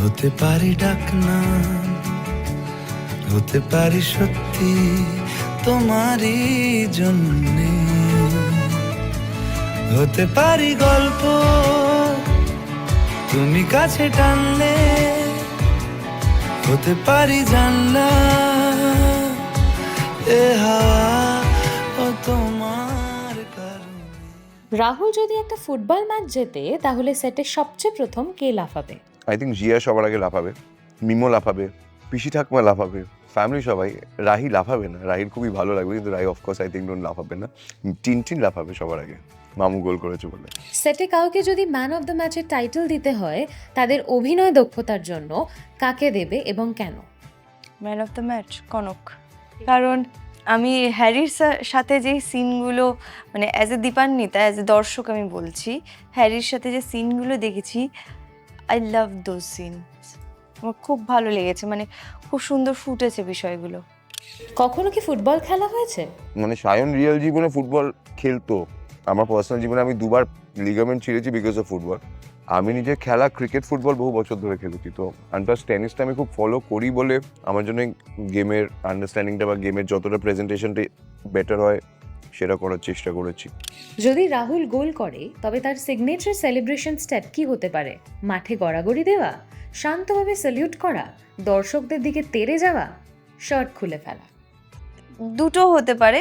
হতে পারি ডাকনা, হতে পারি সত্যি তোমারই জন্যে, হতে পারি গল্প তুমি কাছে টানলে, হতে পারি জানলা এ হাওয়া ও তোমার কারণে। রাহুল যদি একটা ফুটবল ম্যাচ জেতে তাহলে সেটে সবচেয়ে প্রথম কে লাফাবে? আই থিঙ্ক জিয়া সবার আগে লাফাবে, মিমো লাফাবে, পিসি ঠাকুমা লাফাবে, ফ্যামিলি সবাই। রাহি লাফাবে না, রাহির খুবই ভালো লাগবে, কিন্তু রাহি অফকোর্স আই থিঙ্ক লাফাবে না। টিনটিন লাফাবে সবার আগে, মামু গোল করেছে বলে। সেটে কাউকে যদি ম্যান অফ দ্য ম্যাচের টাইটেল দিতে হয় তাদের অভিনয় দক্ষতার জন্য কাকে দেবে এবং কেন? Man of the match Kanak, কারণ আমি হ্যারির সাথে যেই সিনগুলো, মানে as a Dipanwita, as a দর্শক আমি বলছি, হ্যারির সাথে যে সিনগুলো দেখেছি, আই লাভ দোজ সিনস। আমার খুব ভালো লেগেছে, মানে খুব সুন্দর ফুটেছে বিষয়গুলো। কখনো কি ফুটবল খেলা হয়েছে? মানে সায়ন রিয়েল জীবনে ফুটবল খেলতো, আমার পার্সোনাল জীবনে আমি দুবার লিগামেন্ট ছিঁড়েছি বিকজ অফ ফুটবল। আমি নিজে খেলা ক্রিকেট ফুটবল বহু বছর ধরে খেলেছি, তো অ্যান্ড প্লাস টেনিসটা আমি খুব ফলো করি বলে আমার জন্য গেমের আন্ডারস্ট্যান্ডিংটা বা গেমের যতটা প্রেজেন্টেশনটা বেটার হয় সেটা করার চেষ্টা করেছি। যদি রাহুল গোল করে তবে তার সিগনেচার সেলিব্রেশন স্টেপ কি হতে পারে? মাঠে গড়াগড়ি দেওয়া, শান্তভাবে স্যালিউট করা, দর্শকদের দিকে তেড়ে যাওয়া, শার্ট খুলে ফেলা? দুটো হতে পারে,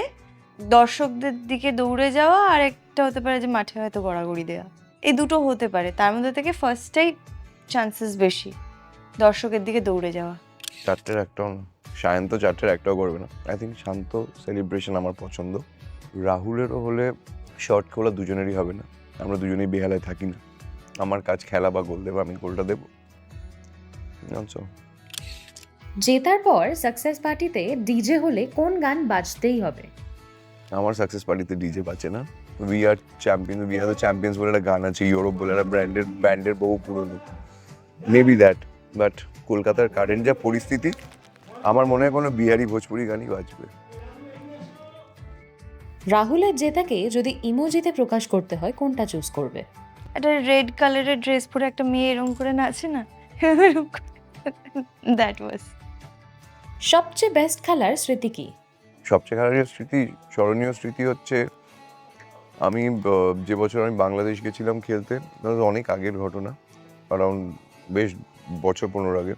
দর্শকদের দিকে দৌড়ে যাওয়া, আর একটা হতে পারে যে মাঠে হয়তো গড়াগড়ি দেওয়া। এই দুটো হতে পারে, তার মধ্যে থেকে ফার্স্টটাই চান্সেস বেশি, দর্শকের দিকে দৌড়ে যাওয়া। চারটের একটাও না, সায়ন তো চারটের একটাও করবে না। আই থিঙ্ক শান্ত সেলিব্রেশন আমার পছন্দ। রাহুলেরও হলে শর্ট খোলা দুজনেরই হবে না, আমরা দুজনেই বেহালায় থাকি না। আমার কাজ খেলা বা গোল দেবো, আমি গোলটা দেবো। জানছো, জেতার পর সাকসেস পার্টিতে ডিজে হলে কোন গান বাজতেই হবে? আমার সাকসেস পার্টিতে ডিজে বাজে না। We are champion, we are the champions বলে একটা গান আছে, ইউরোপ বলে একটা ব্র্যান্ডের বহু পুরনো, মেবি দ্যাট। বাট কলকাতার কারেন্ট যা পরিস্থিতি, আমার মনে হয় কোনো বিহারি ভোজপুরি গানই বাজবে। রাহুলের জেতাকে যদি ইমোজিতে প্রকাশ করতে হয় কোনটা চুজ করবে? একটা রেড কালারের ড্রেস পরে একটা মেয়ে এরকম করে নাচে না, দ্যাট ওয়াজ। সবচেয়ে বেস্ট খেলার স্মৃতি কি? সবচেয়ে স্মরণীয় স্মৃতি হচ্ছে আমি যে বছর আমি বাংলাদেশ গেছিলাম খেলতে, অনেক আগের ঘটনা, অ্যারাউন্ড বেশ বছর 15 আগে।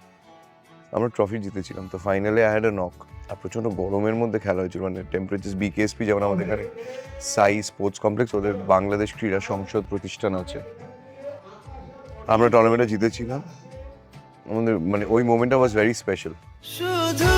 আমরা ট্রফি জিতেছিলাম, তো ফাইনালে আই হ্যাড আ নক, আর প্রচণ্ড গরমের মধ্যে খেলা হয়েছিল। মানে টেম্পারেচার, বিকেএসপি যেমন আমাদের এখানে সাই স্পোর্টস কমপ্লেক্স, ওদের বাংলাদেশ ক্রীড়া সংসদ প্রতিষ্ঠান আছে, আমরা টুর্নামেন্টে জিতেছিলাম। আমাদের মানে ওই মোমেন্টটা ওয়াজ ভেরি স্পেশাল। শুধু